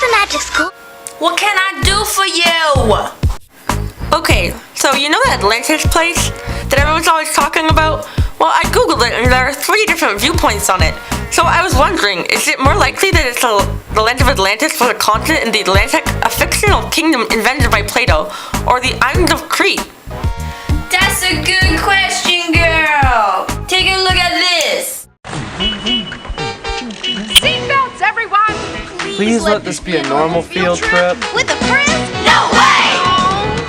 the magic school. What can I do for you? Okay, so you know that Atlantis place that everyone's always talking about? Well, I googled it and there are 3 different viewpoints on it. So I was wondering, is it more likely that it's the land of Atlantis was a continent in the Atlantic, a fictional kingdom invented by Plato, or the island of Crete? That's a good question, girl. Take a look at this. Seatbelts, everyone! Please let this be a normal field trip. With a friend? No way!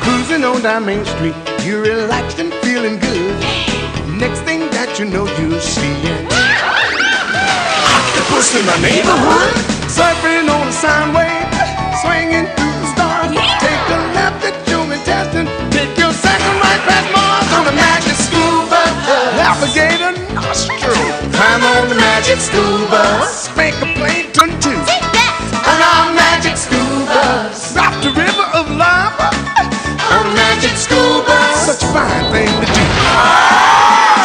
Cruising on down Main Street, you're relaxed and feeling good. Next thing that you know, you're seeing octopus in the neighborhood, surfing on a sine wave, swinging through the stars. Take a left at human testing, take your second right past Mars on the magic school bus. Alligator nostril, climb on the magic school bus, spank a plankton too. On our magic school bus, drop the river of lava on the magic school bus. Such a fine thing to do.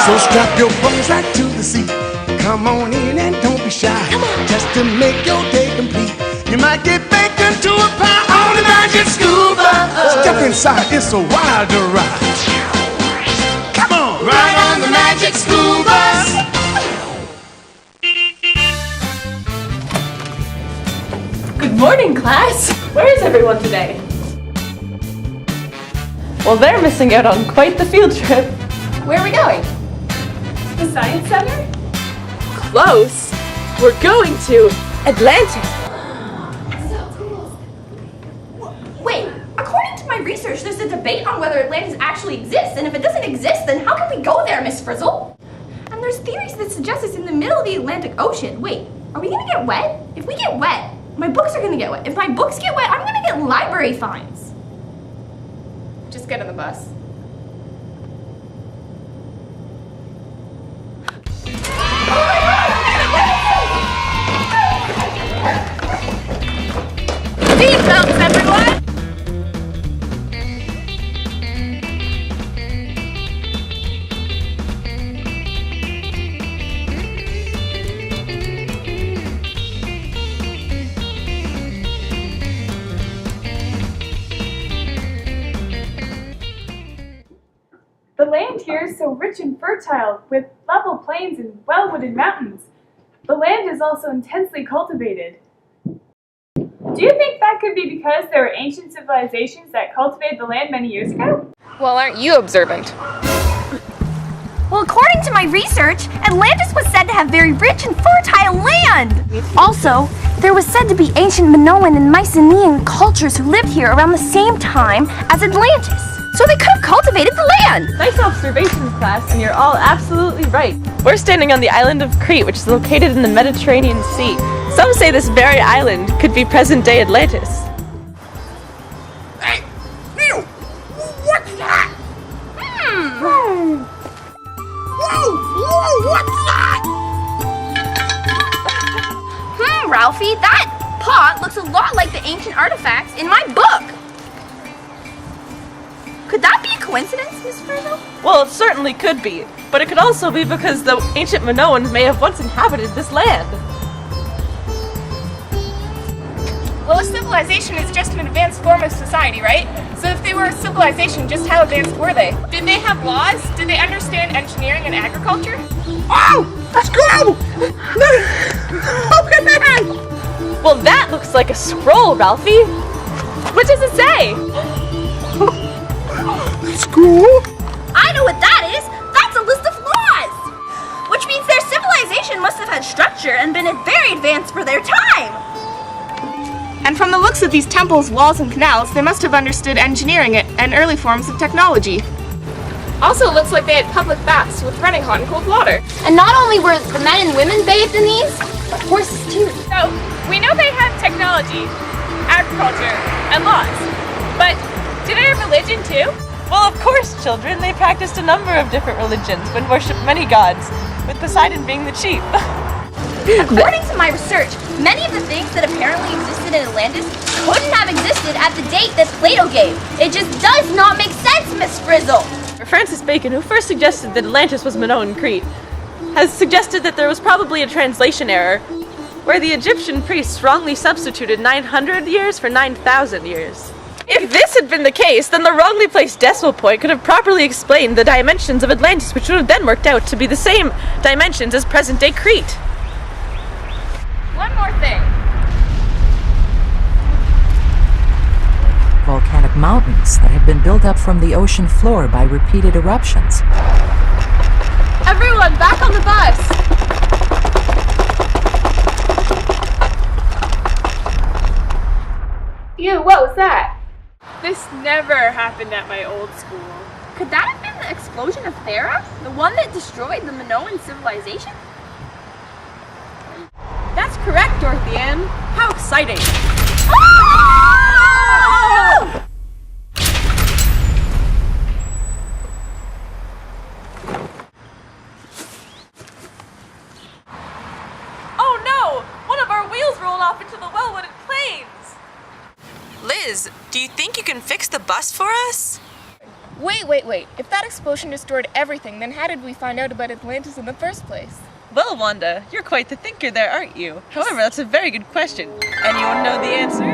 So strap your bones right to the seat. Come on in and don't be shy. Just to make your day complete, you might get baked into a pie on the magic school bus. Step inside, it's a wild ride. Come on, ride on the magic school bus. Good morning, class! Where is everyone today? Well, they're missing out on quite the field trip. Where are we going? The Science Center? Close! We're going to Atlantis! So cool. Wait, according to my research, there's a debate on whether Atlantis actually exists, and if it doesn't exist, then how can we go there, Miss Frizzle? And there's theories that suggest it's in the middle of the Atlantic Ocean. Wait, are we gonna get wet? If we get wet, my books are gonna get wet. If my books get wet, I'm gonna get library fines. Just get on the bus. Seatbelts, everyone! The land here is so rich and fertile, with level plains and well-wooded mountains. The land is also intensely cultivated. Do you think that could be because there were ancient civilizations that cultivated the land many years ago? Well, aren't you observant? Well, according to my research, Atlantis was said to have very rich and fertile land. Also, there was said to be ancient Minoan and Mycenaean cultures who lived here around the same time as Atlantis. So they could have cultivated the land. Nice observations, class, and you're all absolutely right. We're standing on the island of Crete, which is located in the Mediterranean Sea. Some say this very island could be present-day Atlantis. Hey, Neil, what's that? Whoa, what's that? Ralphie, that pot looks a lot like the ancient artifacts in my book. Could that be a coincidence, Miss Frizzle? Well, it certainly could be, but it could also be because the ancient Minoans may have once inhabited this land. Well, a civilization is just an advanced form of society, right? So if they were a civilization, just how advanced were they? Did they have laws? Did they understand engineering and agriculture? Oh, let's go! Look at that! Well, that looks like a scroll, Ralphie. What does it say? School? I know what that is. That's a list of laws. Which means their civilization must have had structure and been very advanced for their time. And from the looks of these temples, walls, and canals, they must have understood engineering and early forms of technology. Also, it looks like they had public baths with running hot and cold water. And not only were the men and women bathed in these, but horses too. So, we know they had technology, agriculture, and laws. But did they have religion too? Well, of course, children. They practiced a number of different religions and worshipped many gods, with Poseidon being the chief. According to my research, many of the things that apparently existed in Atlantis couldn't have existed at the date that Plato gave. It just does not make sense, Miss Frizzle. Francis Bacon, who first suggested that Atlantis was Minoan Crete, has suggested that there was probably a translation error, where the Egyptian priests wrongly substituted 900 years for 9,000 years. If this had been the case, then the wrongly placed decimal point could have properly explained the dimensions of Atlantis, which would have then worked out to be the same dimensions as present-day Crete. One more thing. Volcanic mountains that have been built up from the ocean floor by repeated eruptions. Everyone, back on the bus! Ew, what was that? This never happened at my old school. Could that have been the explosion of Thera? The one that destroyed the Minoan civilization? That's correct, Dorothy Ann. How exciting! Oh no! One of our wheels rolled off into the well-wooded plains! Liz, do you think you can fix the bus for us? Wait. If that explosion destroyed everything, then how did we find out about Atlantis in the first place? Well, Wanda, you're quite the thinker there, aren't you? However, that's a very good question. Anyone know the answer?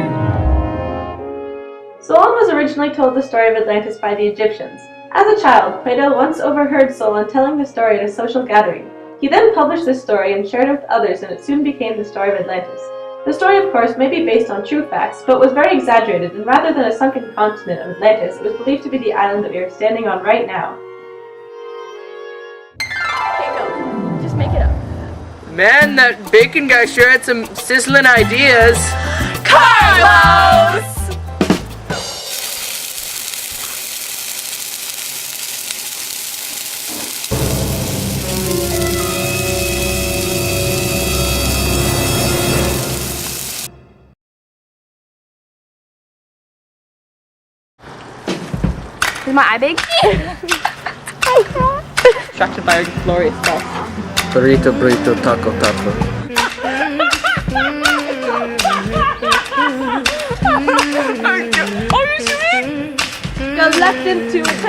Solon was originally told the story of Atlantis by the Egyptians. As a child, Plato once overheard Solon telling the story at a social gathering. He then published this story and shared it with others, and it soon became the story of Atlantis. The story, of course, may be based on true facts, but was very exaggerated, and rather than a sunken continent of Atlantis, it was believed to be the island that we are standing on right now. Okay, go. Just make it up. Man, that bacon guy sure had some sizzling ideas. Carlos! Is my eye big? Distracted by our glorious self. Burrito, burrito, taco, taco. Are you serious? Got left into it.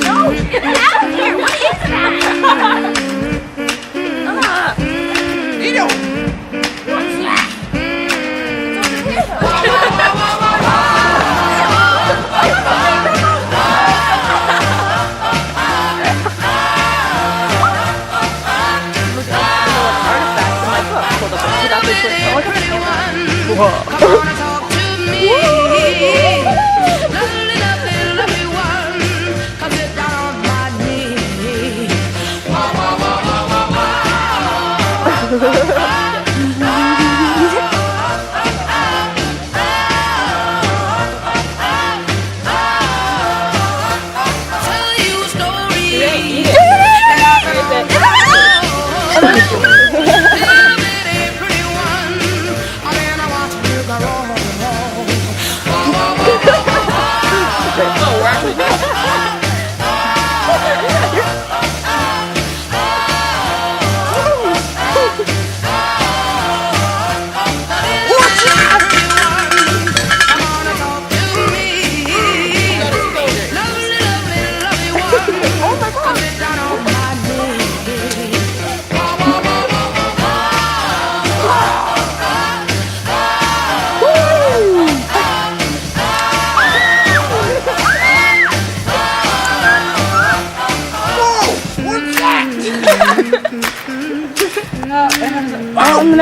No! Get out of here! What is that? Nino! What's that?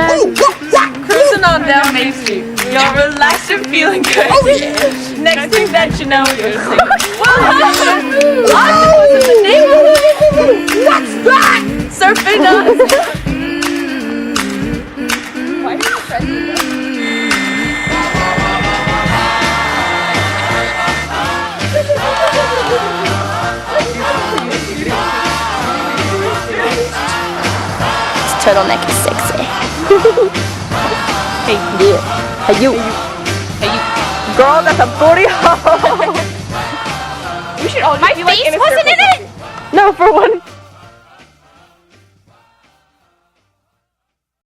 Cruising on down Main Street. You're relaxed and feeling good. Oh, yeah. Next thing that you know, you're singing. Octopus in the neighborhood. What's that? Surfing on. Why did you press it? Turtleneck is sexy. Hey, Yeah. Hey you. hey, you. Girl, that's a booty hole. We should all My face wasn't in it? No, for one.